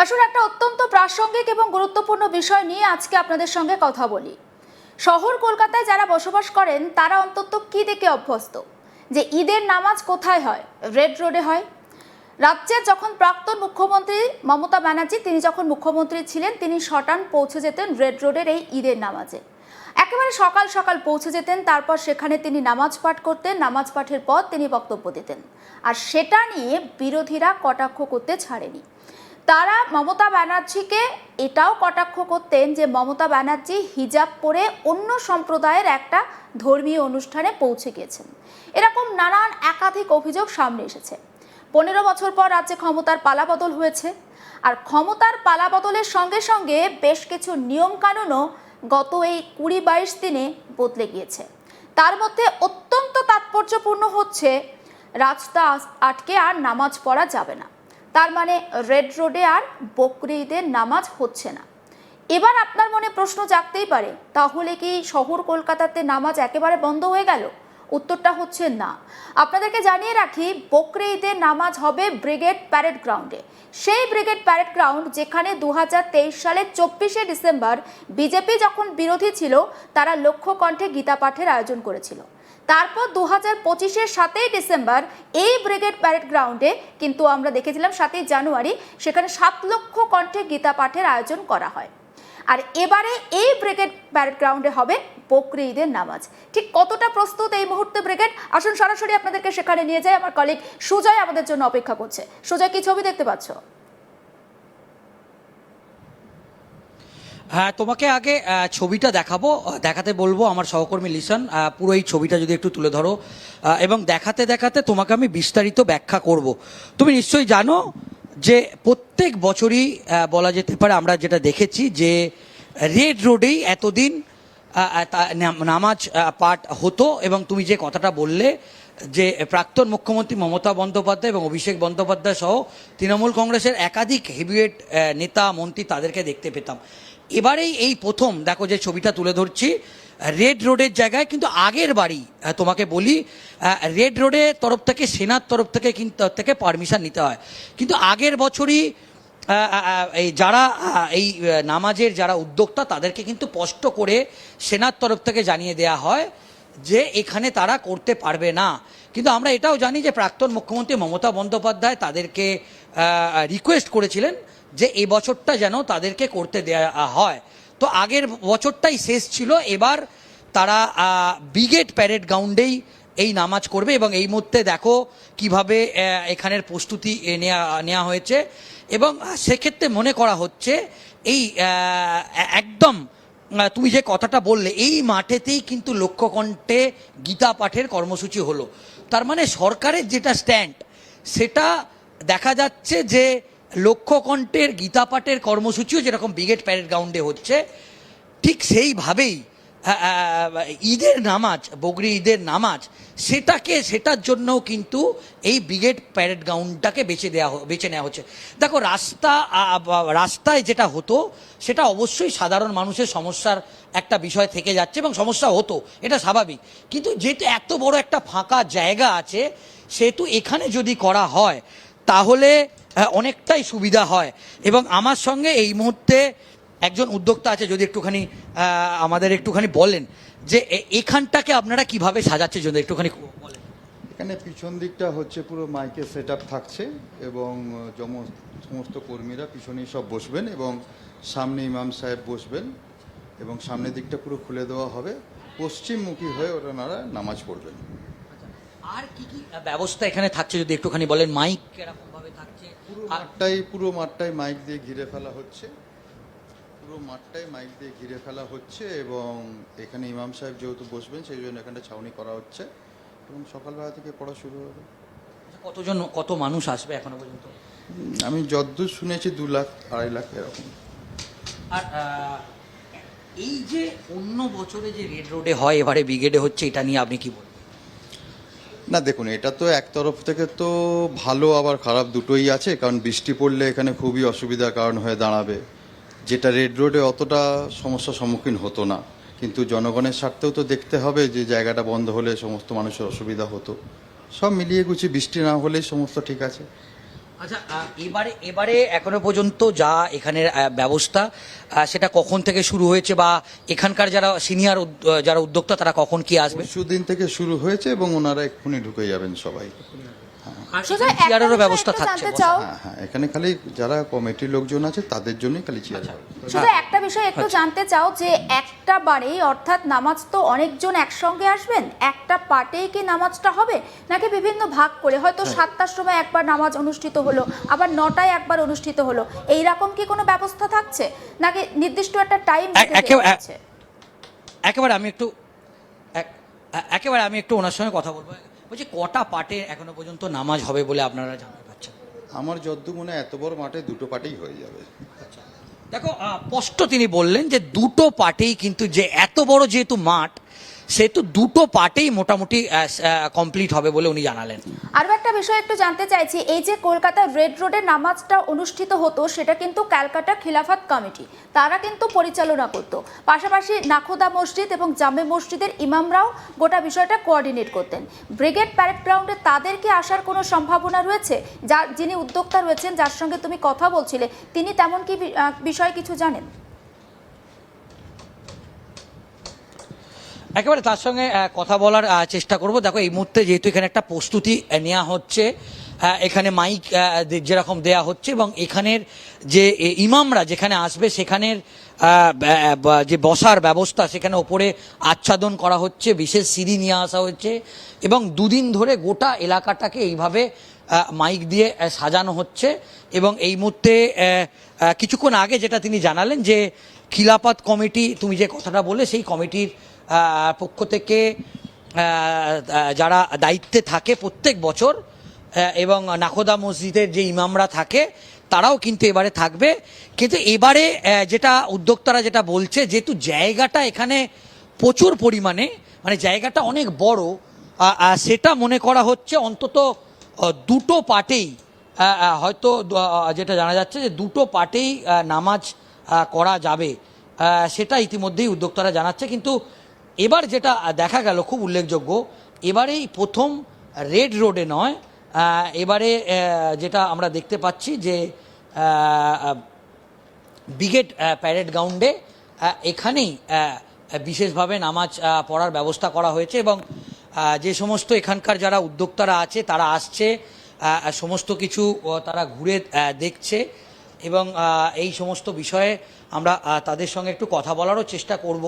আসলে একটা অত্যন্ত প্রাসঙ্গিক এবং গুরুত্বপূর্ণ বিষয় নিয়ে আজকে আপনাদের সঙ্গে কথা বলি। শহর কলকাতায় যারা বসবাস করেন তারা অন্তত কি দেখে অভ্যস্ত যে ঈদের নামাজ কোথায় হয়? রেড রোডে হয়। রাজ্যের যখন প্রাক্তন মুখ্যমন্ত্রী মমতা ব্যানার্জি তিনি যখন মুখ্যমন্ত্রী ছিলেন তিনি সটান পৌঁছে যেতেন রেড রোডের এই ঈদের নামাজে। একেবারে সকাল সকাল পৌঁছে যেতেন, তারপর সেখানে তিনি নামাজ পাঠ করতেন, নামাজ পাঠের পর তিনি বক্তব্য দিতেন। আর সেটা নিয়ে বিরোধীরা কটাক্ষ করতে ছাড়েনি। তারা মমতা ব্যানার্জিকে এটাও কটাক্ষ করতেন যে মমতা ব্যানার্জি হিজাব পরে অন্য সম্প্রদায়ের একটা ধর্মীয় অনুষ্ঠানে পৌঁছে গিয়েছেন। এরকম নানান একাধিক অভিযোগ সামনে এসেছে। 15 বছর পর রাজ্যে ক্ষমতার পালাবদল হয়েছে, আর ক্ষমতার পালাবদলের সঙ্গে সঙ্গে বেশ কিছু নিয়মকানুনও গত এই 20-22 দিনে বদলে গিয়েছে। তার মধ্যে অত্যন্ত তাৎপর্যপূর্ণ হচ্ছে রাস্তা আটকে আর নামাজ পড়া যাবে না। তার মানে রেড রোডে আর বকরি ঈদের নামাজ হচ্ছে না। এবার আপনার মনে প্রশ্ন জাগতেই পারে, তাহলে কি শহর কলকাতাতে নামাজ একেবারে বন্ধ হয়ে গেল? উত্তরটা হচ্ছে না। আপনাদেরকে জানিয়ে রাখি, বকরি ঈদের নামাজ হবে ব্রিগেড প্যারেড গ্রাউন্ডে। সেই ব্রিগেড প্যারেড গ্রাউন্ড যেখানে 2023 সালের 24শে ডিসেম্বর বিজেপি যখন বিরোধী ছিল তারা লক্ষ্য কণ্ঠে গীতা পাঠের আয়োজন করেছিল। তারপর 2025-এর 7ই ডিসেম্বর এই ব্রিগেড প্যারেড গ্রাউন্ডে কিন্তু আমরা দেখেছিলাম 7ই জানুয়ারি সেখানে 7 লক্ষ কণ্ঠে গীতা পাঠের আয়োজন করা হয়। আর এবারে এই ব্রিগেড প্যারেড গ্রাউন্ডে হবে বকরি ঈদের নামাজ। ঠিক কতটা প্রস্তুত এই মুহূর্তে ব্রিগেড, আসুন সরাসরি আপনাদেরকে সেখানে নিয়ে যায়। আমার কলিগ সুজয় আমাদের জন্য অপেক্ষা করছে। সুজয়, কি ছবি দেখতে পাচ্ছ? হ্যাঁ, তোমাকে আগে ছবিটা দেখাতে বলবো আমার সহকর্মী লিসন। পুরো এই ছবিটা যদি একটু তুলে ধরো, এবং দেখাতে দেখাতে তোমাকে আমি বিস্তারিত ব্যাখ্যা করব। তুমি নিশ্চয়ই জানো যে প্রত্যেক বছরই বলা যেতে পারে আমরা যেটা দেখেছি যে রেড রোডেই এতদিন নামাজ পাঠ হতো। এবং তুমি যে কথাটা বললে যে প্রাক্তন মুখ্যমন্ত্রী মমতা বন্দ্যোপাধ্যায় এবং অভিষেক বন্দ্যোপাধ্যায় সহ তৃণমূল কংগ্রেসের একাধিক হেভিওয়েট নেতা মন্ত্রী তাদেরকে দেখতে পেতাম। এবারেই এই প্রথম দেখো যে ছবিটা তুলে ধরছি রেড রোডের জায়গায়। কিন্তু আগের বাড়ি তোমাকে বলি, রেড রোডের তরফ থেকে সেনার তরফ থেকে কিন্তু পারমিশন নিতে হয়। কিন্তু আগের বছরই এই যারা এই নামাজের যারা উদ্যোক্তা তাদেরকে কিন্তু স্পষ্ট করে সেনার তরফ থেকে জানিয়ে দেওয়া হয় যে এখানে তারা করতে পারবে না। কিন্তু আমরা এটাও জানি যে প্রাক্তন মুখ্যমন্ত্রী মমতা বন্দ্যোপাধ্যায় তাদেরকে রিকোয়েস্ট করেছিলেন যে এই বছরটা যেন তাদেরকে করতে দেওয়া হয়। তো আগের বছরটাই শেষ ছিল, এবার তারা ব্রিগেড প্যারেড গ্রাউন্ডেই এই নামাজ করবে। এবং এই মুহূর্তে দেখো কিভাবে এখানের প্রস্তুতি নেওয়া হয়েছে। এবং সেক্ষেত্রে মনে করা হচ্ছে এই একদম তুমি যে কথাটা বললে এই মাঠেতেই কিন্তু লক্ষ্যকণ্ঠে গীতা পাঠের কর্মসূচি হলো। তার মানে সরকারের যেটা স্ট্যান্ড সেটা দেখা যাচ্ছে যে লক্ষ্যকণ্ঠের গীতা পাঠের কর্মসূচিও যেরকম ব্রিগেড প্যারেড গ্রাউন্ডে হচ্ছে ঠিক সেইভাবেই ঈদের নামাজ, বকরি ঈদের নামাজ সেটার জন্যও কিন্তু এই ব্রিগেড প্যারেড গ্রাউন্ডটাকে বেছে নেওয়া হচ্ছে। দেখো রাস্তায় যেটা হতো সেটা অবশ্যই সাধারণ মানুষের সমস্যার একটা বিষয় থেকে যাচ্ছে এবং সমস্যা হতো, এটা স্বাভাবিক। কিন্তু যেহেতু এত বড় একটা ফাঁকা জায়গা আছে সেহেতু এখানে যদি করা হয় তাহলে অনেকটাই সুবিধা হয়। এবং আমার সঙ্গে এই মুহূর্তে একজন উদ্যোক্তা আছে, যদি একটুখানি আমাদের একটুখানি বলেন যে এখানটাকে আপনারা কিভাবে সাজাচ্ছেন, যদি একটুখানি বলেন। এখানে পিছন দিকটা হচ্ছে পুরো মাইকের সেট আপ থাকছে এবং সমস্ত কর্মীরা পিছনেই সব বসবেন এবং সামনে ইমাম সাহেব বসবেন এবং সামনের দিকটা পুরো খুলে দেওয়া হবে। পশ্চিমমুখী হয়ে ওনারা নামাজ পড়বেন। আর কি কি ব্যবস্থা এখানে থাকছে যদি একটুখানি বলেন? মাইক কিরকম ভাবে থাকছে? পুরো মাঠটাই মাইক দিয়ে ঘিরে ফেলা হচ্ছে। এবং এখানে ইমাম সাহেব যেহেতু বসবেন সেই জন্য এখানে ছাউনি করা হচ্ছে এবং সকালবেলা থেকে পড়া শুরু হবে। কত মানুষ আসবে এখনো পর্যন্ত? আমি যতদূর শুনেছি 2 লাখ 2.5 লাখ এরকম। আর এই যে অন্য বছরে যে রেড রোডে হয় এবারে ব্রিগেডে হচ্ছে, এটা নিয়ে আপনি কি বলবেন? না দেখুন, এটা তো এক তরফ থেকে তো ভালো আবার খারাপ দুটোই আছে, কারণ বৃষ্টি পড়লে এখানে খুবই অসুবিধার কারণ হয়ে দাঁড়াবে, যেটা রেড রোডে অতটা সমস্যার সম্মুখীন হতো না। কিন্তু জনগণের স্বার্থেও তো দেখতে হবে যে জায়গাটা বন্ধ হলে সমস্ত মানুষের অসুবিধা হতো। সব মিলিয়ে গুছিয়ে বৃষ্টি না হলেই সমস্ত ঠিক আছে। আচ্ছা, এবারে এখনো পর্যন্ত যা এখানের ব্যবস্থা সেটা কখন থেকে শুরু হয়েছে, বা এখানকার যারা সিনিয়র যারা উদ্যোক্তা তারা কখন কি আসবে? সুদিন থেকে শুরু হয়েছে এবং ওনারা এক্ষুনি ঢুকে যাবেন সবাই। আর সুজয়, একটা চেয়ারেরও বিষয় ব্যবস্থা একটু থাকছে জানতে চাও? হ্যাঁ হ্যাঁ, এখানে খালি যারা কমিটির লোকজন আছে তাদের জন্যই খালি চেয়ার। শুধু একটা বিষয় একটু জানতে চাও যে একটা বারেই অর্থাৎ নামাজ তো অনেকজন একসঙ্গে আসবেন, একটা পার্টেই কি নামাজটা হবে নাকি বিভিন্ন ভাগ করে হয়তো 7টার সময় একবার নামাজ অনুষ্ঠিত হলো, আবার 9টায় একবার অনুষ্ঠিত হলো, এইরকম কি কোনো ব্যবস্থা থাকছে নাকি নির্দিষ্ট একটা টাইম একেবারে আমি একটু ওনার সঙ্গে কথা বলবো। বলছি, কটা পার্টে এখনো পর্যন্ত নামাজ হবে বলে আপনারা জানতে পারছেন? আমার যদ্দূর মনে হয় এত বড় মাঠে দুটো পার্টেই হয়ে যাবে। দেখো, স্পষ্ট তিনি বললেন যে দুটো পার্টেই, কিন্তু যে এত বড় যেহেতু মাঠ সেহেতু দুটো পার্টেই মোটামুটি কমপ্লিট হবে বলে উনি জানালেন। আরও একটা বিষয় একটু জানতে চাইছি, এই যে কলকাতার রেড রোডে নামাজটা অনুষ্ঠিত হতো সেটা কিন্তু ক্যালকাটা খিলাফত কমিটি তারা কিন্তু পরিচালনা করতো, পাশাপাশি নাখোদা মসজিদ এবং জামে মসজিদের ইমামরাও গোটা বিষয়টা কোঅর্ডিনেট করতেন। ব্রিগেড প্যারেড গ্রাউন্ডে তাদের কি আসার কোনো সম্ভাবনা রয়েছে? যিনি উদ্যোক্তা রয়েছেন, যার সঙ্গে তুমি কথা বলছিলে, তিনি তেমন কি বিষয়ে কিছু জানেন? একেবারে তার সঙ্গে কথা বলার চেষ্টা করব। দেখো, এই মুহূর্তে যেহেতু এখানে একটা প্রস্তুতি নেওয়া হচ্ছে, এখানে মাইক যেরকম দেয়া হচ্ছে এবং এখানের যে ইমামরা যেখানে আসবে সেখানের যে বসার ব্যবস্থা সেখানে ওপরে আচ্ছাদন করা হচ্ছে, বিশেষ সিঁড়ি নিয়ে আসা হচ্ছে এবং দুদিন ধরে গোটা এলাকাটাকে এইভাবে মাইক দিয়ে সাজানো হচ্ছে। এবং এই মুহূর্তে কিছুক্ষণ আগে যেটা তিনি জানালেন যে খিলাফত কমিটি, তুমি যে কথাটা বলে, সেই কমিটির পক্ষ থেকে যারা দায়িত্বে থাকে প্রত্যেক বছর এবং নাখোদা মসজিদের যে ইমামরা থাকে তারাও কিন্তু এবারে থাকবে। কিন্তু এবারে যেটা উদ্যোক্তারা যেটা বলছে, যেহেতু জায়গাটা এখানে প্রচুর পরিমাণে, মানে জায়গাটা অনেক বড়, সেটা মনে করা হচ্ছে অন্তত দুটো পার্টেই, হয়তো যেটা জানা যাচ্ছে যে দুটো পার্টেই নামাজ করা যাবে, সেটা ইতিমধ্যেই উদ্যোক্তারা জানাচ্ছে। কিন্তু এবার যেটা দেখা গেল খুব উল্লেখযোগ্য, এবারেই প্রথম রেড রোডে নয়, এবারে যেটা আমরা দেখতে পাচ্ছি যে ব্রিগেড প্যারেড গ্রাউন্ডে এখানেই বিশেষভাবে নামাজ পড়ার ব্যবস্থা করা হয়েছে এবং যে সমস্ত এখানকার যারা উদ্যোক্তারা আছে তারা আসছে, সমস্ত কিছু তারা ঘুরে দেখছে এবং এই সমস্ত বিষয়ে আমরা তাদের সঙ্গে একটু কথা বলারও চেষ্টা করব।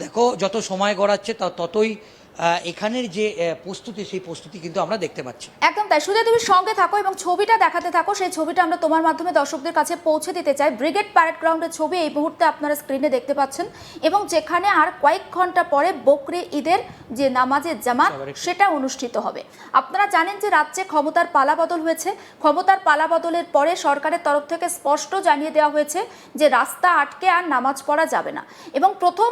দেখো, যত সময় গড়াচ্ছে ততই এখানের যে প্রস্তুতি, সেই প্রস্তুতি কিন্তু আমরা দেখতে পাচ্ছি। একদম তাই। শুধু তুমি সঙ্গে থাকো এবং ছবিটা দেখাতে থাকো, সেই ছবিটা আমরা তোমার মাধ্যমে দর্শকদের কাছে পৌঁছে দিতে চাই। ব্রিগেড প্যারেড গ্রাউন্ডের ছবি এই মুহূর্তে আপনারা স্ক্রিনে দেখতে পাচ্ছেন এবং যেখানে আর কয়েক ঘন্টা পরে বকরি ঈদের যে নামাজের জামাত সেটা অনুষ্ঠিত হবে। আপনারা জানেন যে রাজ্যে ক্ষমতার পালাবদল হয়েছে, ক্ষমতার পালাবদলের পরে সরকারের তরফ থেকে স্পষ্ট জানিয়ে দেওয়া হয়েছে যে রাস্তা আটকে আর নামাজ পড়া যাবে না এবং প্রথম